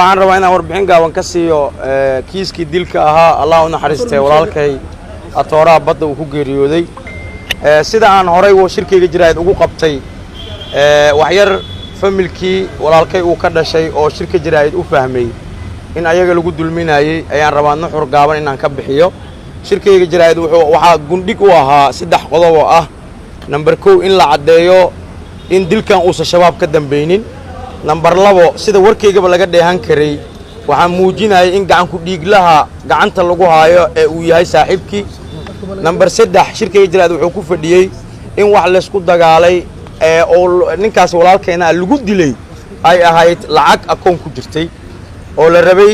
waxaan rabaa inaan warbixin gaaban ka siiyo kiiskii dilka ahaa Allah u naxariistay walaalkay atooraha badda uu ku geeriyooday sida aan horay shirkeyga jiraayad ugu qabtay waxyar familkii walaalkay uu ka dhashay oo shirka jiraayad u fahmay in ayaga lagu dulminayay ayaan rabaa nuxur gaaban inaan ka bixiyo shirkeyga jiraayad waxa gundhig u ahaa 3 qodob oo ah number 1 in la cadeeyo in dilkan uu shabaab ka dambeeynin number 2 sida warkeygaba laga dheehan karay waxaan muujinayay in gacan ku dhiiglaha gacanta lagu haayo ee uu yahay saaxiibkii number 3 shirkeyga jiraayad wuxuu ku fadhiyay in wax la isku dagaalay oo ninkaas walaalkeena lagu dilay ay ahayd lacag akoon ku jirtay oo la rabay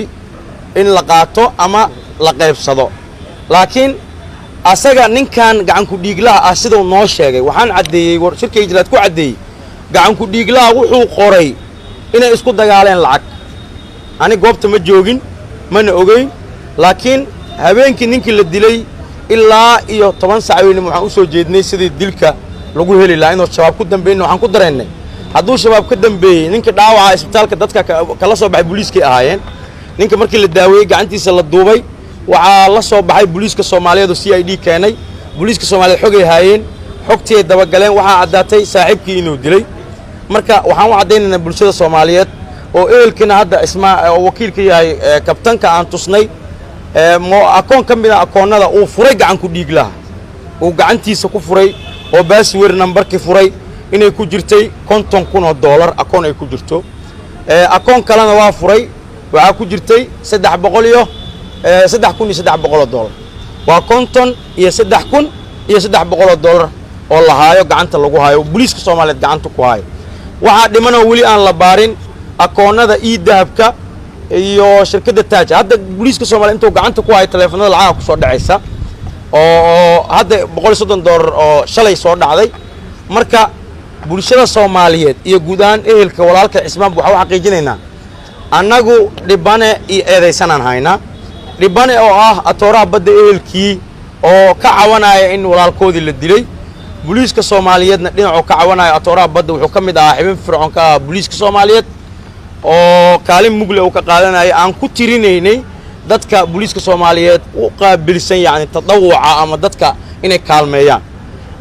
in la qaato ama la qaybsado laakiin asaga ninkan gacan ku dhiiglaha ah sidoo noo sheegay waxaan cadeeyay shirkeyga jiraayad ku cadeeyay gacan ku dhiiglaha wuxuu qoray inay isku dagaaleen lacag ani goobta ma joogin mana ogeyn laakiin habeenkii ninkii la dilay ilaa iyo 10 saac waxaan u soo jeednay sidii dilka lagu heli lahaa inuu shabaab ku dambeeyay waxaan ku dareennay hadduu shabaab ka dambeeyay ninka dhaawaca isbitaalka dadka kala soo baxay booliiska ahaayeen ninka markii la daaweeyay gacantiisa la duubay waxaa la soo baxay booliiska Soomaaliyeed oo CID keenay booliiska Soomaaliyeed xogay haayeen xogtii daba galeen waxaa cadaatay saaxiibkii inuu dilay marka waxaan u cadeynaynaa bulshada Soomaaliyeed oo eelkina hadda wakiilka yahay kabtanka aan tusnay akoon kamid ah akoonada uu furay gacan ku dhiiglaha uu gacantiisa ku furay oo password numberkii furay inay ku jirtay $50,000 akoon ay ku jirto akoon kalena waa furay waxa ku jirtay $3,300 waa $3,300 oo la haayo gacanta lagu haayo booliiska Soomaaliyeed gacanta ku haayo waxa dhimana wali aan la baarin akoonada dahabka iyo shirkadda Taaj hadda booliiska Soomaaliyeed intuu gacanta ku haayo telefoonada lacag ku soo dhacaysa oo hadda $130 oo shalay soo dhacday marka bulshada Soomaaliyeed iyo guud ahaan ehelka walaalka Cismaan waxa xaqiijinaynaa annagu dhibane iyo eedeysanaan haynaa dhibane oo ah atooraha badda ehelkii oo ka cawanaya in walaalkoodii la dilay booliiska Soomaaliyeedna dhinacu ka cawanaya atooraha badda wuxuu ka mid ahaa xibin fircoon ka booliiska Soomaaliyeed oo kaalin mugle uu ka qaadanaya aan ku tirinaynay dadka booliiska Soomaaliyeed u qaabilsan yaani tadawuca ama dadka inay kaalmeeyaan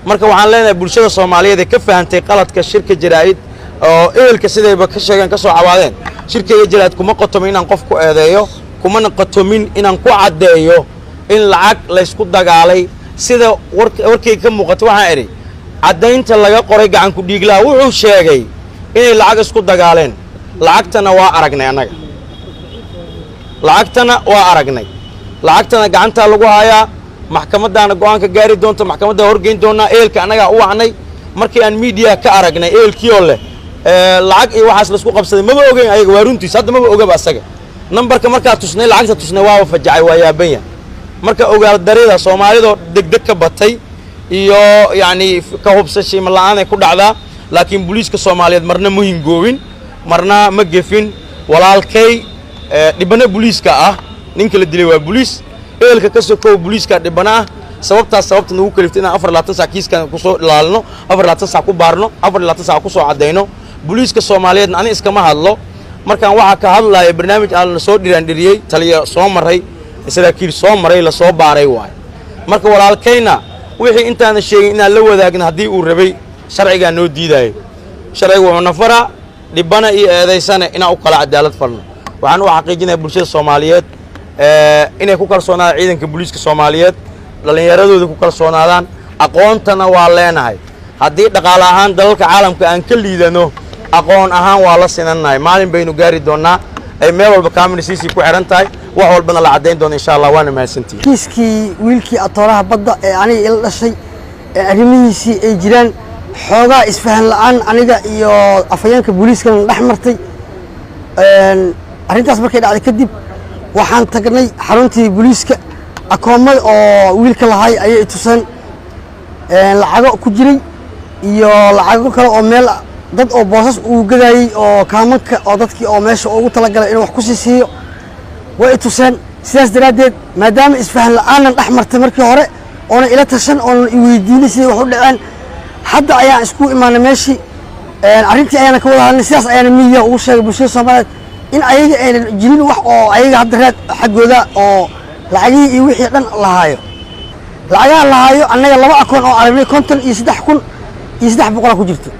marka waxaan leenahay bulshada Soomaaliyeed ee ka fahantay qaladka shirka jiraayid oo ehelka sidayba ka sheegeen ka soo cawaadeen shirkeyga jiraayid kuma qotomin inaan qof ku eedeeyo kuma qotomin inaan ku cadeeyo in lacag la isku dagaalay sida warkeyga ka muuqato waxaan eri cadeynta laga qoray gacan ku dhiiglaha wuxuu sheegay inay lacag isku dagaaleen lacagtana waa aragnay anaga lacagtana gacanta lagu hayaa maxkamadana go'aan ka gaari doonto maxkamadda horgeyn doona eelka anaga u wacnay markii aan media ka aragnay eelkii oo leh lacag iyo waxaas la isku qabsaday maba ogeyn ayaga waa runtiis hadda maba ogaba asaga numberka marka tusnay lacagta tusnay waa fajacay waa yaabanya marka ogaal darida Soomaalidu degdeg ka batay iyo yaani ka hubsashay ma la'aan ay ku dhacdaa laakiin booliiska Soomaaliyeed marna muhiim goowin marna ma gefin walaalkay dhibana booliiska ah ninka la dilay waa booliis eelka ka soo koob booliiska dhibana sababta nagu kaliftay inaan 24 saac kiiskan ku soo ilaalino 24 saac ku baarno 24 saac ku soo cadeyno booliiska Soomaaliyeed ani iskama hadlo markaan waxa ka hadlayo barnaamij aan la soo dhiriyay taliya soo maray saraakiil soo maray la soo baaray waay marka walaalkayna wixii intaan sheegay inaan la wadaagno hadii uu rabay sharciga noo diidayo sharcigu wuxuu nafara dhibana iyo eedeysana inaan u kala cadaalad falno waxaan u xaqiijinayaa bulshada Soomaaliyeed inay ku kalsoonaadaan ciidanka booliiska Soomaaliyeed dhalinyaradooda ku kalsoonaadaan aqoontana waa leenahay haddii dhaqaale ahaan dalalka caalamka aan ka liidano aqoon ahaan waa la sinanahay maalin baynu gaari doonaa ay meel walba kaamilisiisi ku xiran tahay wax walbana la cadeyn doono insha Allah waana mahadsantii kiiskii wiilkii atooraha badda ee aniga ila dhashay arrimihiisii ay jiraan xoogaa isfahan la'aan aniga iyo afayeenka booliiska dhex martay arrintaas markay dhacday kadib waxaan tagnay xaruntii booliiska akoomada oo wiilka lahay ayay tuseen lacago ku jiray iyo lacago kale oo meel dad oo boosas uu gadayay oo kaamanka oo dadkii oo meesha ugu tala galay inuu wax ku siiyo way tuseen sidaas daraadeed maadaama isfahan la'aan dhex martay markii hore oo ila tashan oo i weydiinay sidii wax u dhaceen hadda ayaan isku imaanay meeshii arrintii ayaan ka wada hadalnay sidaas ayaan media ugu sheegay bulshada Soomaaliyeed in ayaga aynan jirin wax oo ayaga hadda raad xaggooda oo lacagihii iyo wixii dhan lahaayo lacagaha lahaayo annaga 2 akoon oo aragnay 53,300 ku jirto